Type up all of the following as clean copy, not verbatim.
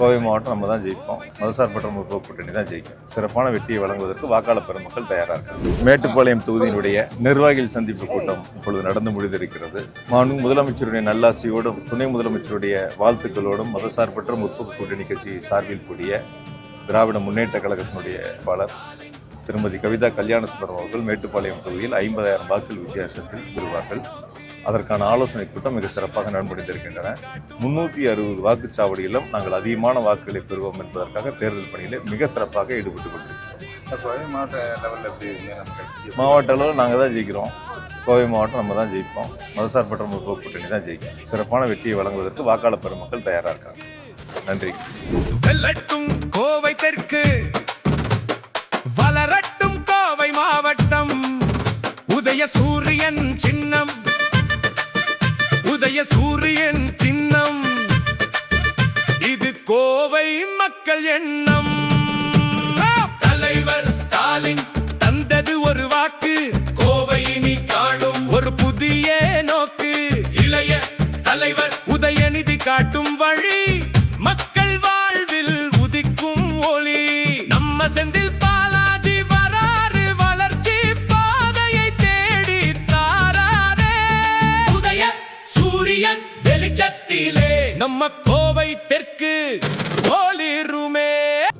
கோவை மாவட்டம் நம்ம தான் ஜெயிப்போம். மதசார்பற்ற முற்போக்கு கூட்டணி தான் ஜெயிக்கும். சிறப்பான வெற்றியை வழங்குவதற்கு வாக்காளர் பெருமக்கள் தயாராக இருக்காங்க. மேட்டுப்பாளையம் தொகுதியினுடைய நிர்வாகிகள் சந்திப்பு கூட்டம் இப்பொழுது நடந்து முடிந்திருக்கிறது. முதலமைச்சருடைய நல்லாசியோடும் துணை முதலமைச்சருடைய வாழ்த்துக்களோடும் மதசார்பற்ற முற்போக்கு கூட்டணி கட்சி சார்பில் கூடிய திராவிட முன்னேற்ற கழகத்தினுடைய வேட்பாளர் திருமதி கவிதா கல்யாணசுந்தரம் அவர்கள் மேட்டுப்பாளையம் தொகுதியில் 50,000 வாக்குகள் வித்தியாசத்தில் பெறுவார்கள். அதற்கான ஆலோசனை கூட்டம் மிக சிறப்பாக நடைபெற்றிருக்கின்றன. 360 வாக்குச்சாவடியிலும் நாங்கள் அதிகமான வாக்குகளை பெறுவோம் என்பதற்காக தேர்தல் பணியில் மிக சிறப்பாக ஈடுபட்டுக் கொண்டிருக்கிறோம். மாவட்ட அளவில் நாங்கள் தான் ஜெயிக்கிறோம். கோவை மாவட்டம் நம்ம தான் ஜெயிப்போம். மதசார்பற்ற முற்போக்கு கூட்டணி தான் ஜெயிக்கும். சிறப்பான வெற்றியை வழங்குவதற்கு வாக்காளர் பெருமக்கள் தயாராக இருக்காங்க. நன்றி. வெல்லட்டும் கோவை தெற்கு, வளரட்டும் கோவை மாவட்டம். உதய சூரியன் சின்னம், உதய சூரியன் சின்னம், இது கோவை மக்கள் எண்ணம். தலைவர் ஸ்டாலின் தந்தது ஒரு வாக்கு, கோவை இனி காணும் ஒரு புதிய நோக்கு. இளைய தலைவர் உதயநிதி காட்டும் வழி, மக்கள் வாழ்வில் உதிக்கும் ஒளி. நம்ம செந்தில் பாலாஜி வராறு, வளர்ச்சி பாதையை தேடி தாராரே. உதய சூரியன் வெளிச்சத்திலே நம்ம கோவை தெற்கு ஒளிருமே.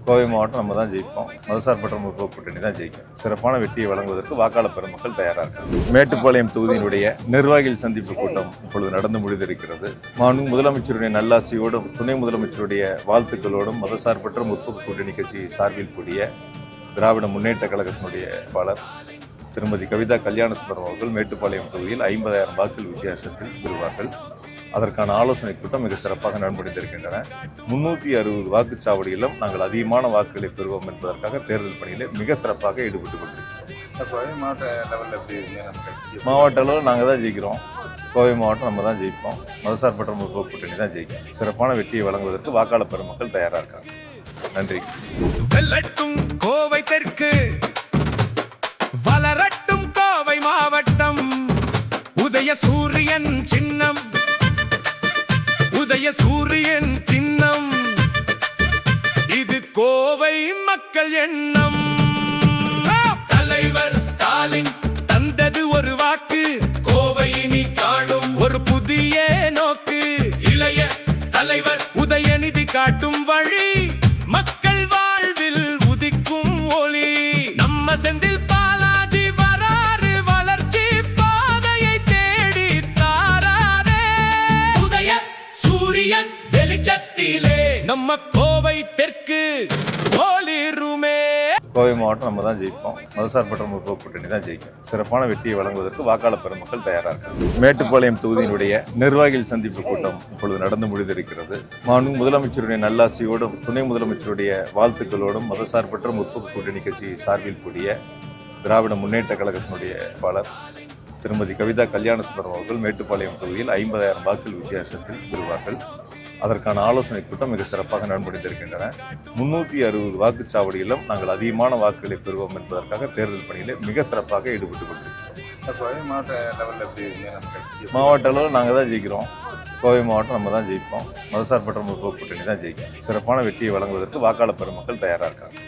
கோவை மாவட்டம் நம்ம தான் ஜெயிப்போம். மதசார்பற்ற முற்போக்கு கூட்டணி தான் ஜெயிக்கும். சிறப்பான வெற்றியை வழங்குவதற்கு வாக்காளர் பெருமக்கள் தயாராக இருக்காங்க. மேட்டுப்பாளையம் தொகுதியினுடைய நிர்வாகிகள் சந்திப்பு கூட்டம் இப்பொழுது நடந்து முடிந்திருக்கிறது. முதலமைச்சருடைய நல்லாசியோடும் துணை முதலமைச்சருடைய வாழ்த்துக்களோடும் மதசார்பற்ற முற்போக்கு கூட்டணி கட்சி சார்பில் கூடிய திராவிட முன்னேற்ற கழகத்தினுடைய வேட்பாளர் திருமதி கவிதா கல்யாணசுந்தரம் அவர்கள் மேட்டுப்பாளையம் தொகுதியில் 50,000 வாக்குகள் வித்தியாசத்தில் பெறுவார்கள். அதற்கான ஆலோசனை கூட்டம் மிக சிறப்பாக நடைபெற்றிருக்கின்றன. 360 வாக்குச்சாவடியிலும் நாங்கள் அதிகமான வாக்குகளை பெறுவோம் என்பதற்காக தேர்தல் பணியில் மிக சிறப்பாக ஈடுபட்டுக் கொண்டிருக்கிறோம். மாவட்ட அளவில் நாங்கள் தான் ஜெயிக்கிறோம். கோவை மாவட்டம் நம்ம தான் ஜெயிப்போம். மதசார்பற்ற முற்போக்கு கூட்டணி தான் ஜெயிக்கும். சிறப்பான வெற்றியை வழங்குவதற்கு வாக்காளர் பெருமக்கள் தயாராக இருக்காங்க. நன்றி. வெல்லட்டும் கோவை தெற்கு, வளரட்டும் கோவை மாவட்டம். உதய சூரியன் சின்னம், உதய சூரியன் சின்னம், இது கோவை மக்கள் எண்ணம். தலைவர் ஸ்டாலின் தந்தது ஒரு வாக்கு, கோவை இனி காணும் ஒரு புதிய நோக்கு. இளைய தலைவர் உதயநிதி காட்டும் வழி, மக்கள் வாழ்வில் உதிக்கும் ஒளி. நம்ம செந்தில் பாலாஜி வராறு, வளர்ச்சி பாதையை தேடி தாராரே. உதய சூரியன் வெளிச்சத்திலே நம்ம கோவை தெற்கு ஒளிருமே. கோவை மாவட்டம் நம்ம தான் ஜெயிப்போம். மதசார்பற்ற முற்போக்கு கூட்டணி தான் ஜெயிக்கும். சிறப்பான வெற்றியை வழங்குவதற்கு வாக்காளர் பெருமக்கள் தயாராக இருக்காங்க. மேட்டுப்பாளையம் தொகுதியினுடைய நிர்வாகிகள் சந்திப்பு கூட்டம் இப்பொழுது நடந்து முடிந்திருக்கிறது. முதலமைச்சருடைய நல்லாசியோடும் துணை முதலமைச்சருடைய வாழ்த்துக்களோடும் மதசார்பற்ற முற்போக்கு கூட்டணி கட்சி சார்பில் கூடிய திராவிட முன்னேற்ற கழகத்தினுடைய வேட்பாளர் திருமதி கவிதா கல்யாணசுந்தரம் அவர்கள் மேட்டுப்பாளையம் தொகுதியில் 50,000 வாக்குகள் வித்தியாசத்தில் பெறுவார்கள். அதற்கான ஆலோசனை கூட்டம் மிக சிறப்பாக நடைபெற்றிருக்கின்றன. 360 வாக்குச்சாவடியிலும் நாங்கள் அதிகமான வாக்குகளை பெறுவோம் என்பதற்காக தேர்தல் பணியில் மிக சிறப்பாக ஈடுபட்டுக் கொண்டிருக்கிறோம். மாவட்ட அளவில் நாங்கள் தான் ஜெயிக்கிறோம். கோவை மாவட்டம் நம்ம தான் ஜெயிப்போம். மதசார்பற்ற முற்போக்கு கூட்டணி தான் ஜெயிக்கும். சிறப்பான வெற்றியை வழங்குவதற்கு வாக்காளர் பெருமக்கள் தயாராக இருக்காங்க.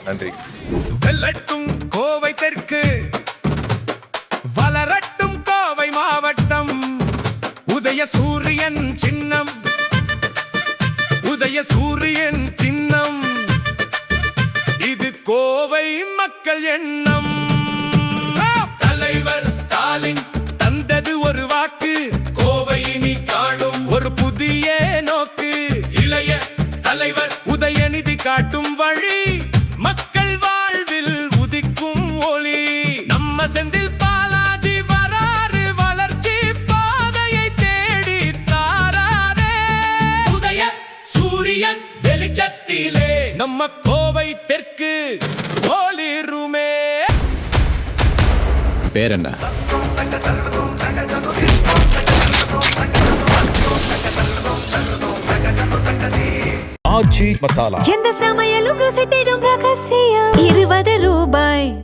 நன்றி. வெல்லட்டும் கோவை தெற்கு, வளரட்டும் கோவை மாவட்டம். உதய சூரியன் சின்னம், உதய சூரியன் சின்னம், இது கோவை மக்கள் எண்ணம். தலைவர் ஸ்டாலின் தந்தது ஒரு வாக்கு, கோவை இனி காணும் ஒரு புதிய நோக்கு. இளைய தலைவர் உதயநிதி காட்டும் வழி, மக்கள் வாழ்வில் உதிக்கும் ஒளி. நம்ம செந்தில் பாலாஜி வராறு, வளர்ச்சி பாதையை தேடி தாராரே. உதய சூரியன் வெளிச்சத்திலே நம்ம கோவை தெற்கு ஒளிருமே. பேர் என்ன? ஆச்சி மசாலா. எந்த சமையலும் ருசி தேடும் ரகசியம். 20 ரூபாய்.